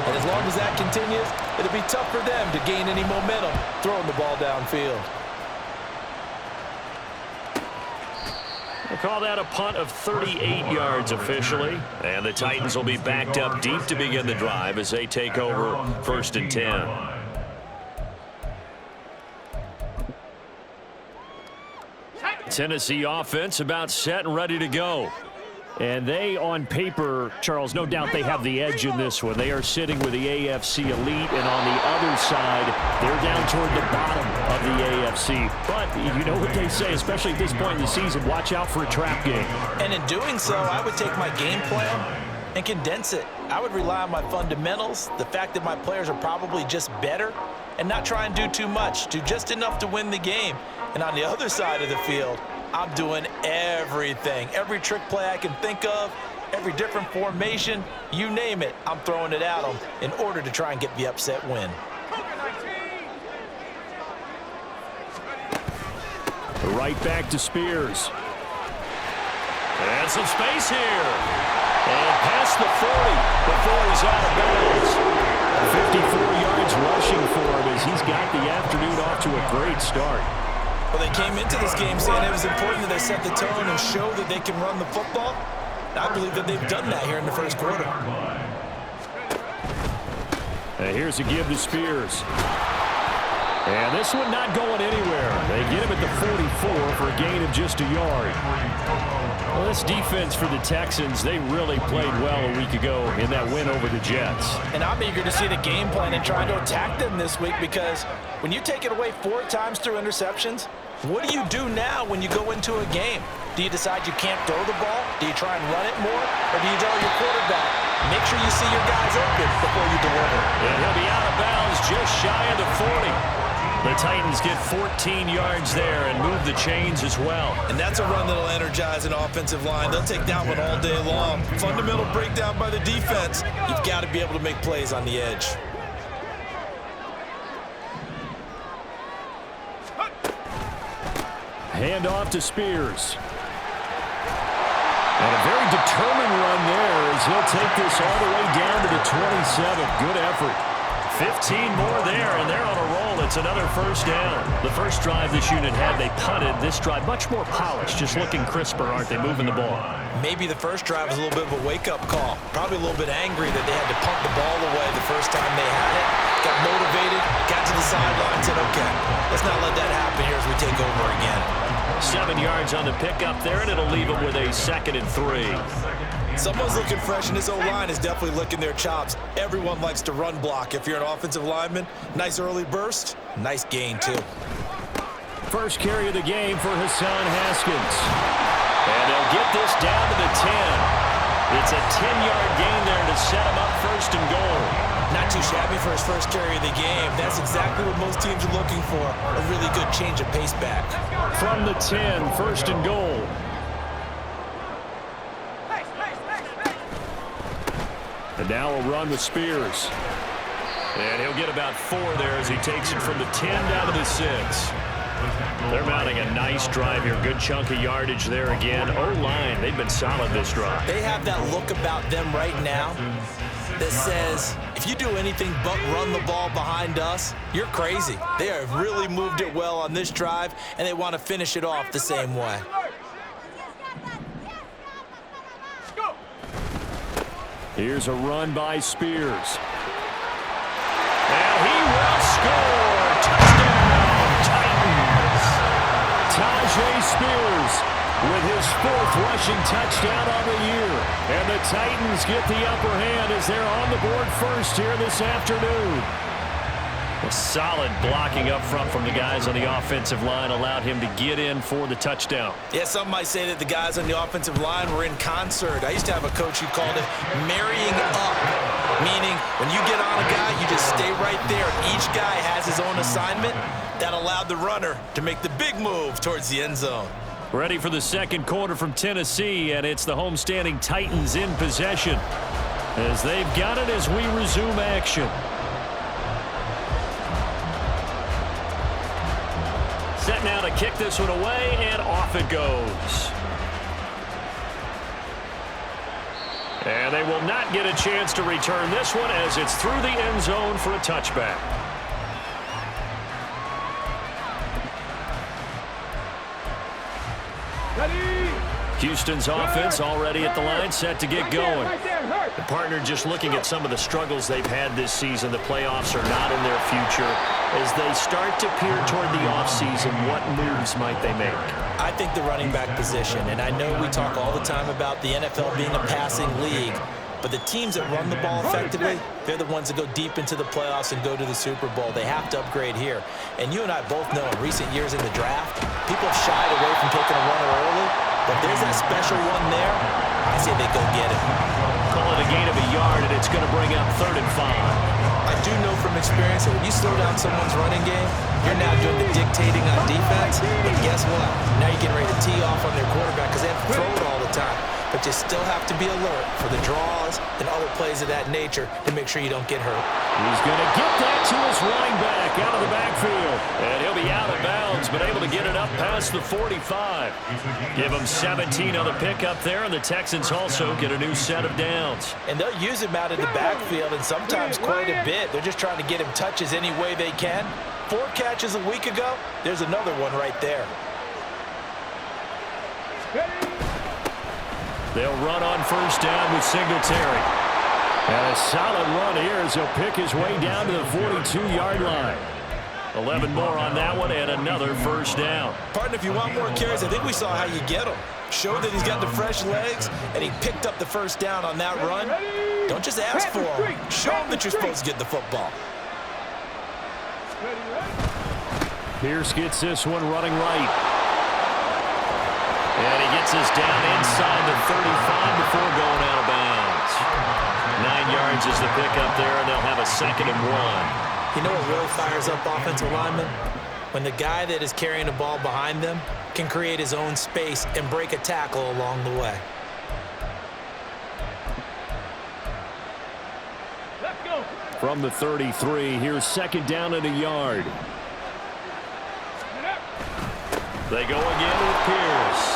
And as long as that continues, it'll be tough for them to gain any momentum throwing the ball downfield. We'll call that a punt of 38 yards officially. And the Titans will be backed up deep to begin the drive as they take over 1st and 10. Tennessee offense about set and ready to go. And they, on paper, Charles, no doubt they have the edge in this one. They are sitting with the AFC elite, and on the other side, they're down toward the bottom of the AFC. But you know what they say, especially at this point in the season, watch out for a trap game. And in doing so, I would take my game plan and condense it. I would rely on my fundamentals, the fact that my players are probably just better, and not try and do too much, do just enough to win the game. And on the other side of the field, I'm doing everything. Every trick play I can think of, every different formation, you name it, I'm throwing it at them in order to try and get the upset win. Right back to Spears. And some space here. And past the 40 before he's out of bounds. 54 yards rushing for him as he's got the afternoon off to a great start. Well, they came into this game saying it was important that they set the tone and show that they can run the football. I believe that they've done that here in the first quarter. And here's a give to Spears. And this one not going anywhere. They get him at the 44 for a gain of just a yard. Well, this defense for the Texans, they really played well a week ago in that win over the Jets. And I'm eager to see the game plan and trying to attack them this week, because when you take it away 4 times through interceptions, what do you do now when you go into a game? Do you decide you can't throw the ball? Do you try and run it more? Or do you tell your quarterback, make sure you see your guys open before you deliver? And he'll be out of bounds just shy of the 40. The Titans get 14 yards there and move the chains as well. And that's a run that'll energize an offensive line. They'll take that one all day long. Fundamental breakdown by the defense. You've got to be able to make plays on the edge. Hand off to Spears. And a very determined run there as he'll take this all the way down to the 27. Good effort. 15 more there, and they're on a roll. It's another first down. The first drive this unit had, they punted. This drive, much more polished, just looking crisper, aren't they, moving the ball? Maybe the first drive was a little bit of a wake-up call. Probably a little bit angry that they had to punt the ball away the first time they had it. Got motivated, got to the sideline, said, okay, let's not let that happen here as we take over again. 7 yards on the pickup there, and it'll leave them with a 2nd and 3. Someone's looking fresh, and this O-line is definitely licking their chops. Everyone likes to run block. If you're an offensive lineman, nice early burst, nice gain, too. First carry of the game for Hassan Haskins. And they'll get this down to the 10. It's a 10-yard gain there to set him up 1st and goal. Not too shabby for his first carry of the game. That's exactly what most teams are looking for, a really good change of pace back. From the 10, 1st and goal. And now a run with Spears. And he'll get about 4 there as he takes it from the 10 down to the 6. They're mounting a nice drive here. Good chunk of yardage there again. O-line, they've been solid this drive. They have that look about them right now that says, if you do anything but run the ball behind us, you're crazy. They have really moved it well on this drive, and they want to finish it off the same way. Here's a run by Spears. And he will score. Touchdown, Titans. Tajay Spears with his 4th rushing touchdown on the year. And the Titans get the upper hand as they're on the board first here this afternoon. A solid blocking up front from the guys on the offensive line allowed him to get in for the touchdown. Yeah, some might say that the guys on the offensive line were in concert. I used to have a coach who called it marrying up, meaning when you get on a guy, you just stay right there. Each guy has his own assignment. That allowed the runner to make the big move towards the end zone. Ready for the second quarter from Tennessee, and it's the homestanding Titans in possession as they've got it as we resume action. Set now to kick this one away, and off it goes. And they will not get a chance to return this one as it's through the end zone for a touchback. Houston's offense already at the line, set to get going. The partner just looking at some of the struggles they've had this season. The playoffs are not in their future. As they start to peer toward the offseason, what moves might they make? I think the running back position, and I know we talk all the time about the NFL being a passing league, but the teams that run the ball effectively, they're the ones that go deep into the playoffs and go to the Super Bowl. They have to upgrade here. And you and I both know in recent years in the draft, people have shied away from taking a runner early. But if there's that special one there, I say they go get it. Call it a gain of a yard, and it's going to bring up 3rd and 5. I do know from experience that when you slow down someone's running game, you're now doing the dictating on defense. But guess what? Now you're getting ready to tee off on their quarterback because they have to throw it all the time. But you still have to be alert for the draws and other plays of that nature to make sure you don't get hurt. He's going to get that to his running back out of the backfield. And he'll be out of bounds, but able to get it up past the 45. Give him 17 on the pickup there, and the Texans also get a new set of downs. And they'll use him out of the backfield, and sometimes quite a bit. They're just trying to get him touches any way they can. 4 catches a week ago, there's another one right there. They'll run on 1st down with Singletary. And a solid run here as he'll pick his way down to the 42-yard line. 11 more on that one and another 1st down. Partner, if you want more carries, I think we saw how you get them. Show that he's got the fresh legs, and he picked up the 1st down on that run. Don't just ask for him. Show him that you're supposed to get the football. Pierce gets this one running right. And he gets us down inside the 35 before going out of bounds. 9 yards is the pickup there, and they'll have a 2nd and 1. You know what really fires up offensive linemen? When the guy that is carrying the ball behind them can create his own space and break a tackle along the way. Let's go. From the 33, here's 2nd down and a yard. They go again with Pierce.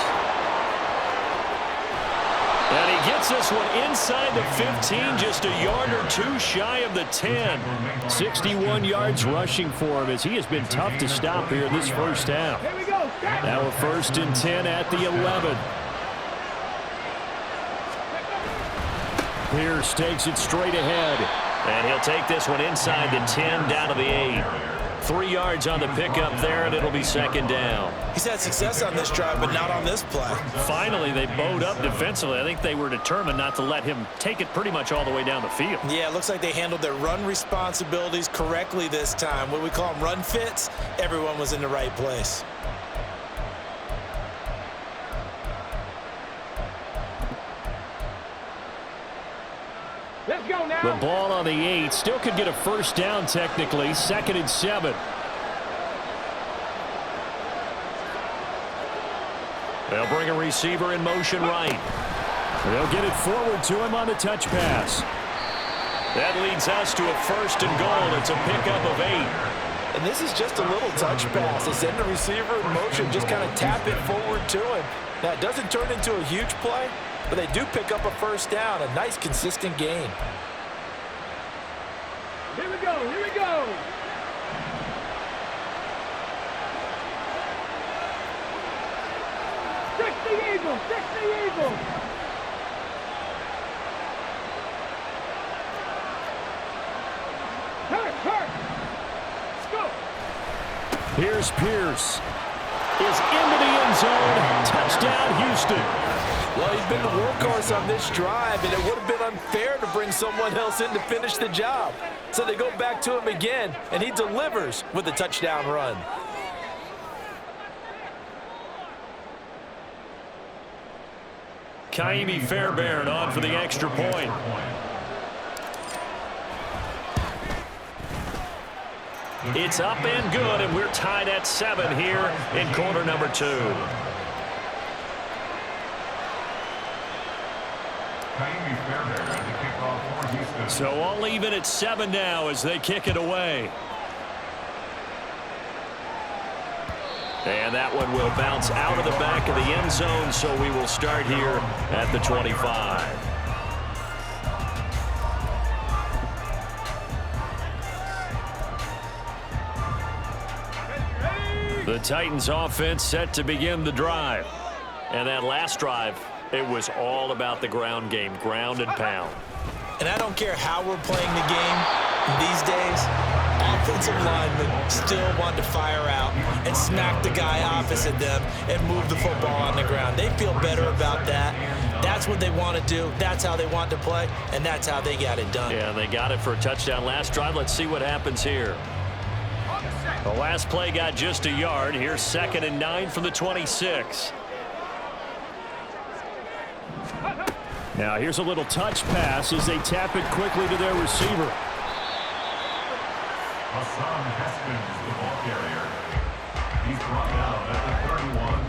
And he gets this one inside the 15, just a yard or 2 shy of the 10. 61 yards rushing for him as he has been tough to stop here in this 1st half. Now a 1st and 10 at the 11. Pierce takes it straight ahead. And he'll take this one inside the 10 down to the 8. 3 yards on the pickup there, and it'll be 2nd down. He's had success on this drive, but not on this play. Finally, they bowed up defensively. I think they were determined not to let him take it pretty much all the way down the field. Yeah, it looks like they handled their run responsibilities correctly this time. What we call them run fits, everyone was in the right place. Let's go now. The ball on the 8. Still could get a 1st down technically. 2nd and 7. They'll bring a receiver in motion right. They'll get it forward to him on the touch pass. That leads us to a 1st and goal. It's a pickup of 8. And this is just a little touch pass. They send the receiver in motion, just kind of tap it forward to him. Now, it doesn't turn into a huge play, but they do pick up a 1st down, a nice, consistent gain. Here we go, here we go. Fix the Eagle, fix the Eagle. Hurt. Let's go. Here's Pierce. Is into the end zone. Touchdown, Houston. Well, he's been the workhorse on this drive, and it would have been unfair to bring someone else in to finish the job. So they go back to him again, and he delivers with a touchdown run. Kaimi Fairbairn on for the extra point. It's up and good, and we're tied at 7 here in quarter number 2. So all even at 7 now as they kick it away. And that one will bounce out of the back of the end zone, so we will start here at the 25. The Titans offense set to begin the drive. And that last drive, it was all about the ground game, ground and pound. And I don't care how we're playing the game these days, offensive linemen still want to fire out and smack the guy opposite them and move the football on the ground. They feel better about that. That's what they want to do. That's how they want to play, and that's how they got it done. Yeah, they got it for a touchdown last drive. Let's see what happens here. The last play got just a yard. Here's 2nd and 9 from the 26. Now here's a little touch pass as they tap it quickly to their receiver. Hassan Haskins, the ball carrier. He's brought down at the 31.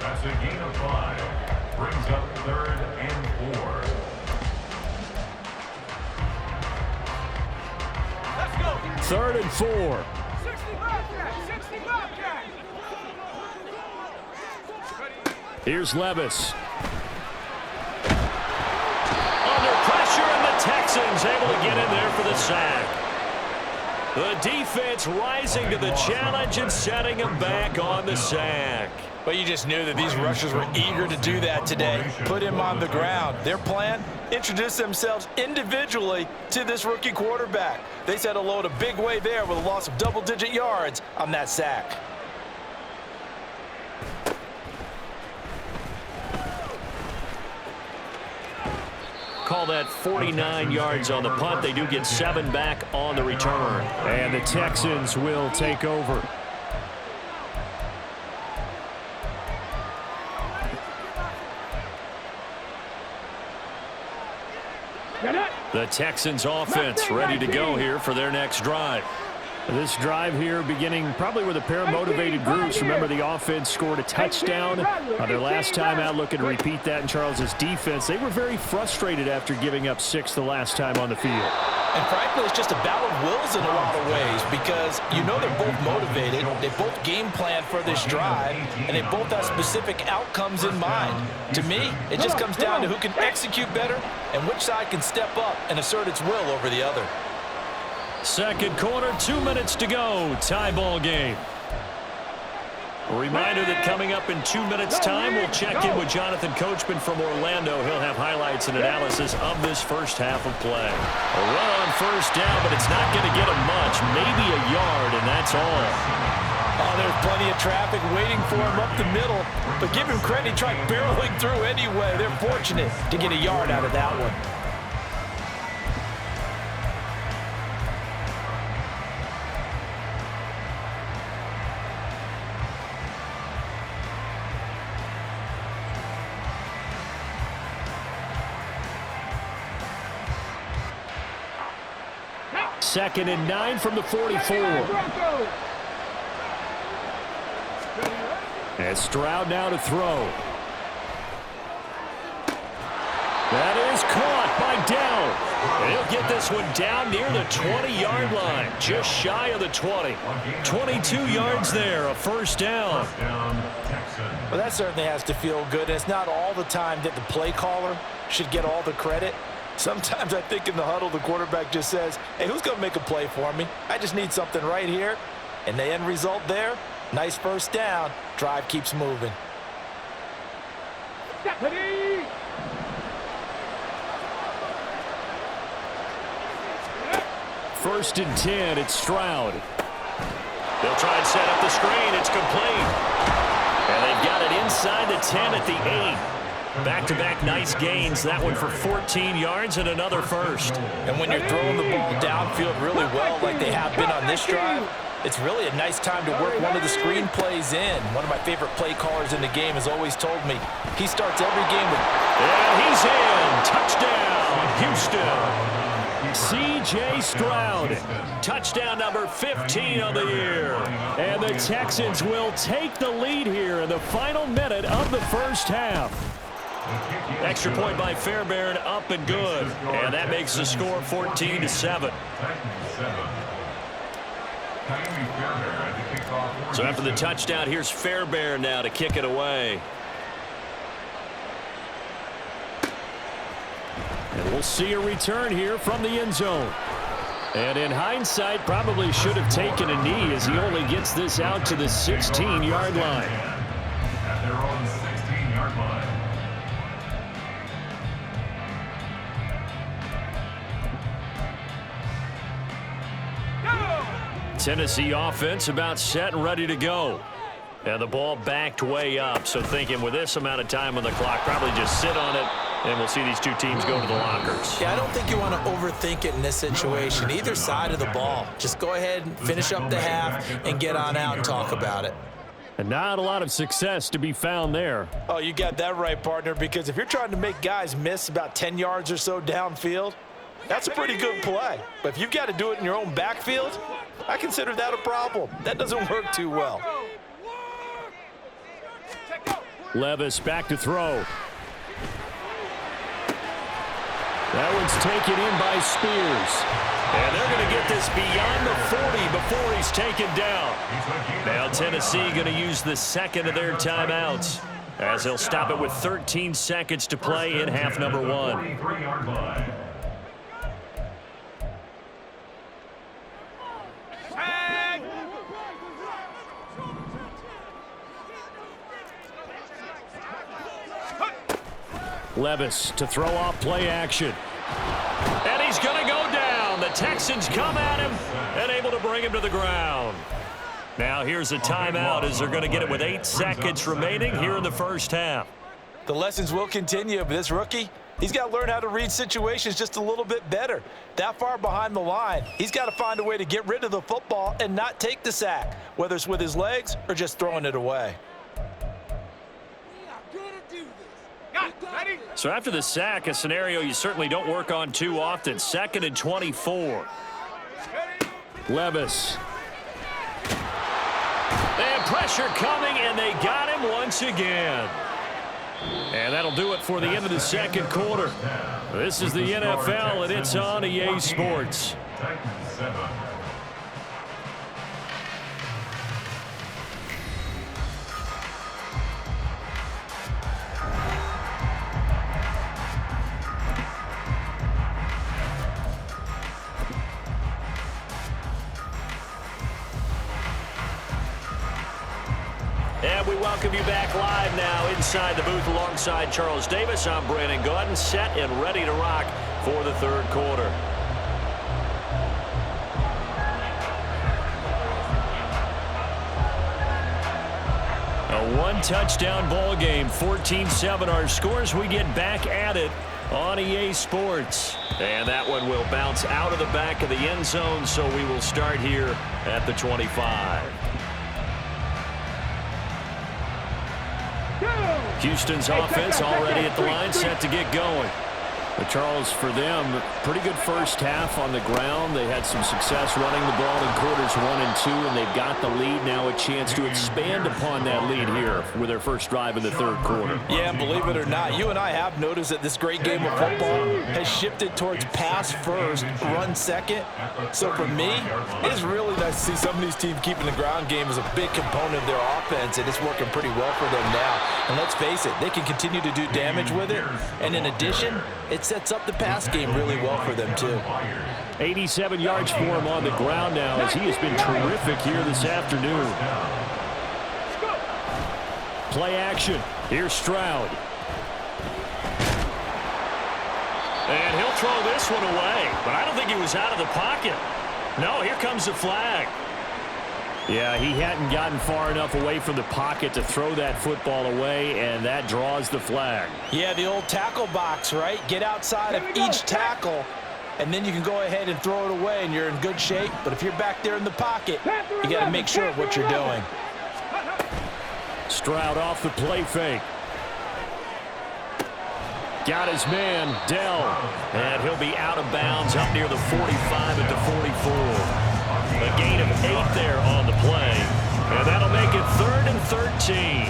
That's a gain of 5. Brings up 3rd and 4. Let's go. 3rd and 4. 60 Bobcat. 60 Bobcat. Here's Levis. Under pressure, and the Texans able to get in there for the sack. The defense rising to the challenge and setting him back on the sack. But you just knew that these rushers were eager to do that today. Put him on the ground. Their plan? Introduce themselves individually to this rookie quarterback. They said hello in a big way there with a loss of double-digit yards on that sack. Call that 49 yards on the punt. They do get 7 back on the return. And the Texans will take over. The Texans offense ready to go here for their next drive. This drive here beginning probably with a pair of motivated groups. Remember, the offense scored a touchdown on their last time out. Looking to repeat that in Charles's defense. They were very frustrated after giving up 6 the last time on the field. And frankly, it's just a battle of wills in a lot of ways because you know they're both motivated. They both game plan for this drive, and they both have specific outcomes in mind. To me, it just comes down to who can execute better and which side can step up and assert its will over the other. Second quarter, 2 minutes to go. Tie ball game. A reminder that coming up in 2 minutes' time, we'll check in with Jonathan Coachman from Orlando. He'll have highlights and analysis of this first half of play. A run on first down, but it's not going to get him much. Maybe a yard, and that's all. Oh, there's plenty of traffic waiting for him up the middle. But give him credit, he tried barreling through anyway. They're fortunate to get a yard out of that one. Second and 9 from the 44. And Stroud now to throw. That is caught by Dowd. And he'll get this one down near the 20-yard line, just shy of the 20. 22 yards there, a first down. Well, that certainly has to feel good. And it's not all the time that the play caller should get all the credit. Sometimes I think in the huddle, the quarterback just says, hey, who's going to make a play for me? I just need something right here. And the end result there, nice first down. Drive keeps moving. First and 10, it's Stroud. They'll try and set up the screen. It's complete. And they've got it inside the 10 at the 8. Back-to-back nice gains. That one for 14 yards and another first. And when you're throwing the ball downfield really well like they have been on this drive, it's really a nice time to work one of the screen plays in. One of my favorite play callers in the game has always told me he starts every game with... And he's in. Touchdown, Houston. C.J. Stroud, touchdown number 15 of the year. And the Texans will take the lead here in the final minute of the first half. Extra point by Fairbairn, up and good. And that makes the score 14-7. So after the touchdown, here's Fairbairn now to kick it away. And we'll see a return here from the end zone. And in hindsight, probably should have taken a knee as he only gets this out to the 16-yard line. At their own 16-yard line. Tennessee offense about set and ready to go. And the ball backed way up. So thinking with this amount of time on the clock, probably just sit on it, and we'll see these two teams go to the lockers. Yeah, I don't think you want to overthink it in this situation. Either side of the ball. Just go ahead and finish up the half and get on out and talk about it. And not a lot of success to be found there. Oh, you got that right, partner, because if you're trying to make guys miss about 10 yards or so downfield, that's a pretty good play. But if you've got to do it in your own backfield, I consider that a problem. That doesn't work too well. Levis back to throw. That one's taken in by Spears. And they're going to get this beyond the 40 before he's taken down. Now Tennessee going to use the second of their timeouts as they'll stop it with 13 seconds to play in half number one. 43-yard line. Levis to throw off play action. And he's going to go down. The Texans come at him and able to bring him to the ground. Now here's a timeout as they're going to get it with 8 seconds remaining here in the first half. The lessons will continue, but this rookie, he's got to learn how to read situations just a little bit better. That far behind the line, he's got to find a way to get rid of the football and not take the sack, whether it's with his legs or just throwing it away. So after the sack, a scenario you certainly don't work on too often. 2nd and 24. Levis. And pressure coming, and they got him once again. And that'll do it for the end of the second quarter. This is the NFL, and it's on EA Sports. Titans 7. And we welcome you back live now inside the booth alongside Charles Davis. I'm Brandon Gordon, set and ready to rock for the third quarter. A one-touchdown ball game, 14-7 our scores. We get back at it on EA Sports. And that one will bounce out of the back of the end zone, so we will start here at the 25. Houston's offense already at the line, set to get going. But Charles, for them, pretty good first half on the ground. They had some success running the ball in quarters 1 and 2, and they've got the lead now, a chance to expand upon that lead here with their first drive in the third quarter. Yeah, and believe it or not, you and I have noticed that this great game of football has shifted towards pass first, run second. So for me, it's really nice to see some of these teams keeping the ground game as a big component of their offense, and it's working pretty well for them now. And let's face it, they can continue to do damage with it. And in addition, it sets up the pass game really well for them, too. 87 yards for him on the ground now as he has been terrific here this afternoon. Play action. Here's Stroud. And he'll throw this one away, but I don't think he was out of the pocket. No, here comes the flag. Yeah, he hadn't gotten far enough away from the pocket to throw that football away, and that draws the flag. Yeah, the old tackle box, right? Get outside of each tackle, and then you can go ahead and throw it away, and you're in good shape. But if you're back there in the pocket, you got to make sure of what you're doing. Stroud off the play fake. Got his man, Dell, and he'll be out of bounds up near the 45 at the 44. A gain of 8 there on the play, and that'll make it 3rd and 13.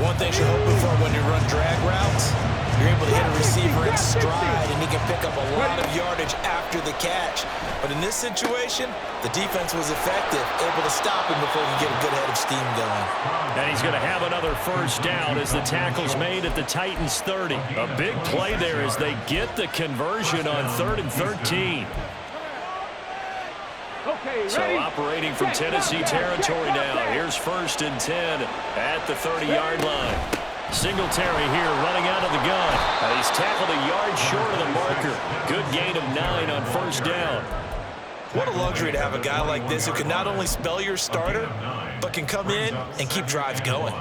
One thing you're hoping for when you run drag routes, you're able to hit a receiver in stride, and he can pick up a lot of yardage after the catch. But in this situation, the defense was effective, able to stop him before he could get a good head of steam going. And he's going to have another first down as the tackle's made at the Titans' 30. A big play there as they get the conversion on 3rd and 13. Okay, So ready? operating from Tennessee territory now. Here's 1st and 10 at the 30-yard line. Singletary here running out of the gun. He's tackled a yard short of the marker. Good gain of 9 on 1st down. What a luxury to have a guy like this who can not only spell your starter, but can come in and keep drives going.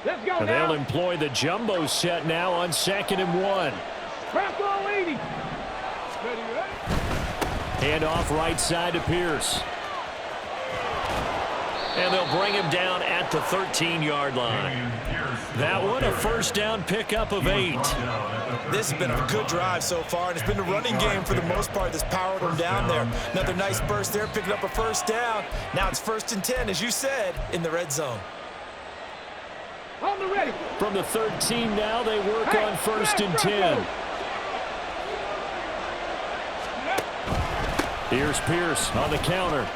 Let's go And now. they'll employ the jumbo set now on 2nd and 1. Crack all 80. Ready, ready? Hand off right side to Pierce. And they'll bring him down at the 13-yard line. That one, a 1st down pickup of 8. This has been a good drive so far, and it's been a running game for the most part that's powered them down there. Another nice burst there, picking up a 1st down. Now it's 1st and 10, as you said, in the red zone. On the ready. From the 13 now, they work on 1st and 10. Here's Pierce on the counter.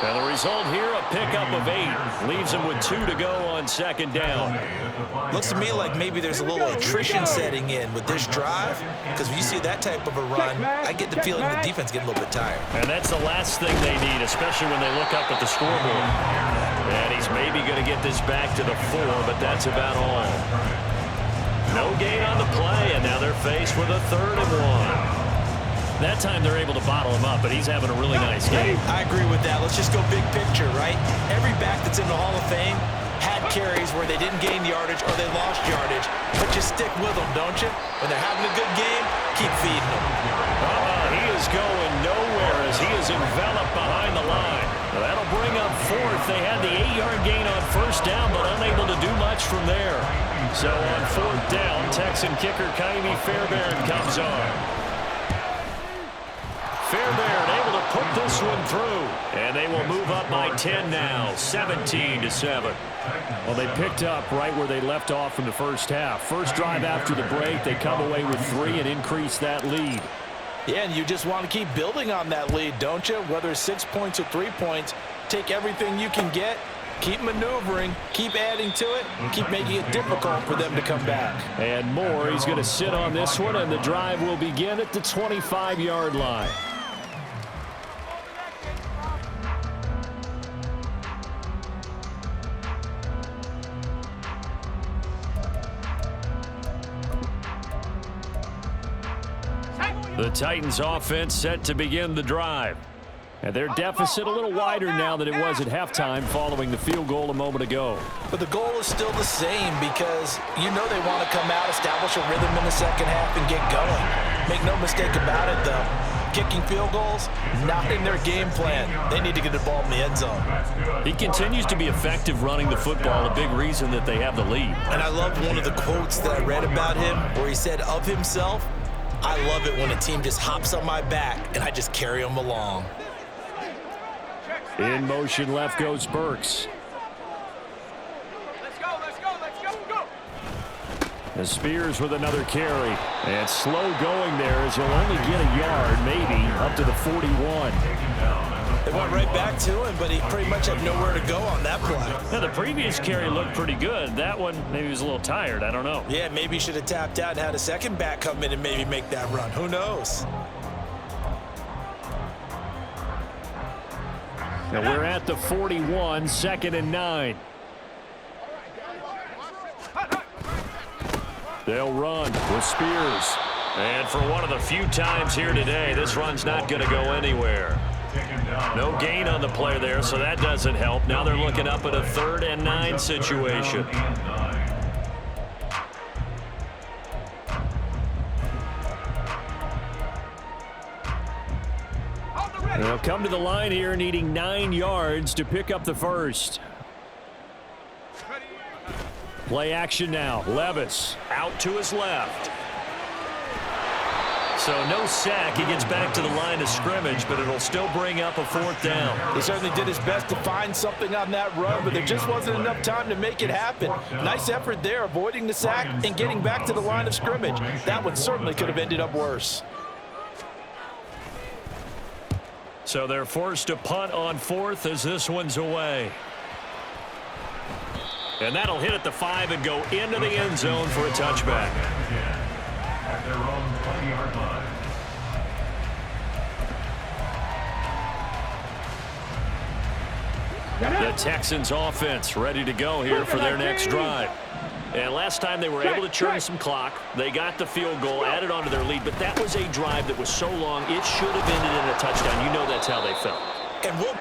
And the result here, a pickup of 8. Leaves him with 2 to go on 2nd down. Looks to me like maybe there's a little attrition setting in with this drive, because when you see that type of a run, I get the feeling the defense getting a little bit tired. And that's the last thing they need, especially when they look up at the scoreboard. And he's maybe going to get this back to the 4, but that's about all. No gain on the play, and now they're faced with a 3rd and 1. That time they're able to bottle him up, but he's having a really nice game. I agree with that. Let's just go big picture, right? Every back that's in the Hall of Fame had carries where they didn't gain yardage or they lost yardage, but you stick with them, don't you? When they're having a good game, keep feeding them. He is going nowhere as he is enveloped behind the line. Well, that'll bring up 4th. They had the 8-yard gain on 1st down, but unable to do much from there. So on 4th down, Texan kicker Kaimi Fairbairn comes on. Fairbairn able to put this one through, and they will move up by 10 now, 17-7. Well, they picked up right where they left off in the 1st half. First drive after the break, they come away with 3 and increase that lead. Yeah, and you just want to keep building on that lead, don't you? Whether it's 6 points or 3 points, take everything you can get, keep maneuvering, keep adding to it, and keep making it difficult for them to come back. And more, he's going to sit on this one, and the drive will begin at the 25-yard line. The Titans offense set to begin the drive. And their deficit a little wider now than it was at halftime following the field goal a moment ago. But the goal is still the same because you know they want to come out, establish a rhythm in the 2nd half, and get going. Make no mistake about it, though. Kicking field goals, not in their game plan. They need to get the ball in the end zone. He continues to be effective running the football, a big reason that they have the lead. And I loved one of the quotes that I read about him where he said of himself, "I love it when a team just hops on my back and I just carry them along." In motion left goes Burks. Let's go, let's go, let's go, go. And Spears with another carry. And slow going there as he'll only get a yard, maybe, up to the 41. They went right back to him, but he pretty much had nowhere to go on that play. Now, the previous carry looked pretty good. That one, maybe he was a little tired. I don't know. Yeah, maybe he should have tapped out and had a second back come in and maybe make that run. Who knows? Now we're at the 41, 2nd and 9. They'll run with Spears. And for one of the few times here today, this run's not going to go anywhere. No gain on the play there, so that doesn't help. Now they're looking up at a 3rd and 9 situation. They'll come to the line here needing 9 yards to pick up the first. Play action now. Levis out to his left. So no sack. He gets back to the line of scrimmage, but it'll still bring up a 4th down. He certainly did his best to find something on that run, but there just wasn't enough time to make it happen. Nice effort there, avoiding the sack and getting back to the line of scrimmage. That one certainly could have ended up worse. So they're forced to punt on 4th as this one's away. And that'll hit at the 5 and go into the end zone for a touchback. At their own 20-yard The Texans offense ready to go here for their next drive. And last time they were able to churn some clock. They got the field goal, added on to their lead, but that was a drive that was so long it should have ended in a touchdown. You know that's how they felt. And we'll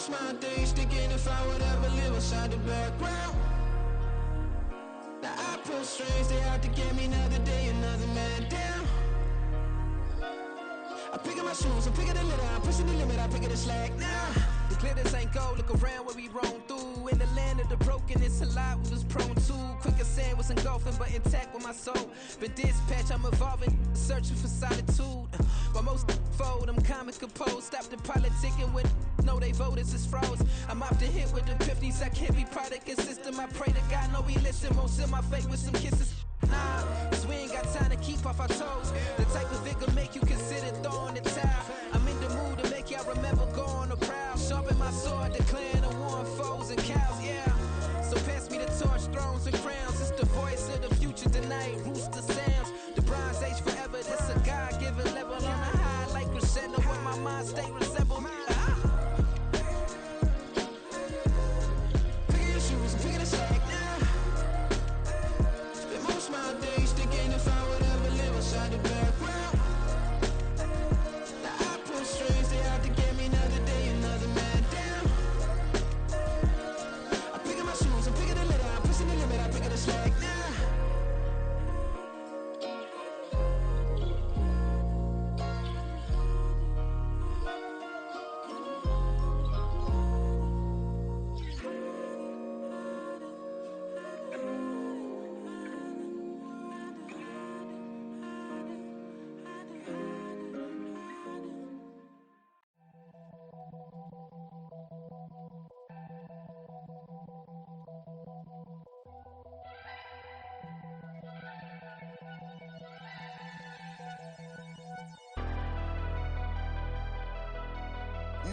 my days thinking if I would ever live inside the background. Now I pull strings, they out to get me another day, another man down. I'm picking my shoes, I'm picking the litter, I'm pushing the limit, I'm picking the slack now. The glitters ain't gold, look around where we roam through. In the land of the broken, it's a lot we was prone to. Quicker sand was engulfing, but intact with my soul. Been dispatched, I'm evolving, searching for solitude. While most fold, I'm comic composed. Stop the politicking when know they voters is froze. I'm off the hit with the 50s, I can't be product and system. I pray to God, no, he listen, won't seal my fate with some kisses. Nah, cause we ain't got time to keep off our toes. The type of vigor make you consider throwing the towel. I'm in the mood to make y'all remember going to proud. Sharpen my sword, declaring the war on foes and cows, yeah. So pass me the torch, thrones and crowns. It's the voice of the future tonight, rooster sounds. The Bronze Age forever, this a God-given level. On a high like crescendo, where my mind stay resemble me. Picking your shoes and picking the slack now. Spend most of my days thinking if I would ever live inside the background. Now I pull strings, they out to get me another day, another man down. I'm picking my shoes, I'm picking the litter, I'm pushing the limit, I'm picking the slack now.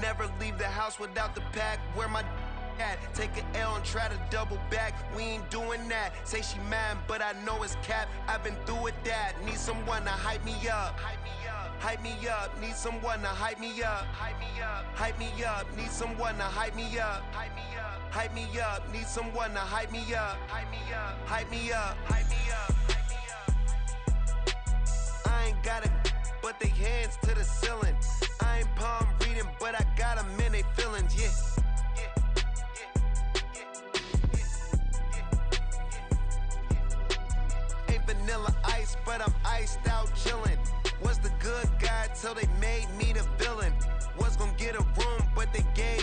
Never leave the house without the pack. Where my at? Take an L and try to double back. We ain't doing that. Say she mad, but I know it's cap. I've been through with that. Need someone to hype me up. Hype me up. Hype me up. Need someone to hype me up. Hype me up. Hype me up. Need someone to hype me up. Hype me up. Hype me up. Need someone to hype me up. Hype me up. Hype me up. Hype me up. Hype me up. I ain't got it, but they hands to the ceiling. I ain't palm reading, but I got them in they feelings, yeah. Ain't vanilla ice, but I'm iced out chillin'. Was the good guy till they made me the villain. Was gonna get a room, but they gave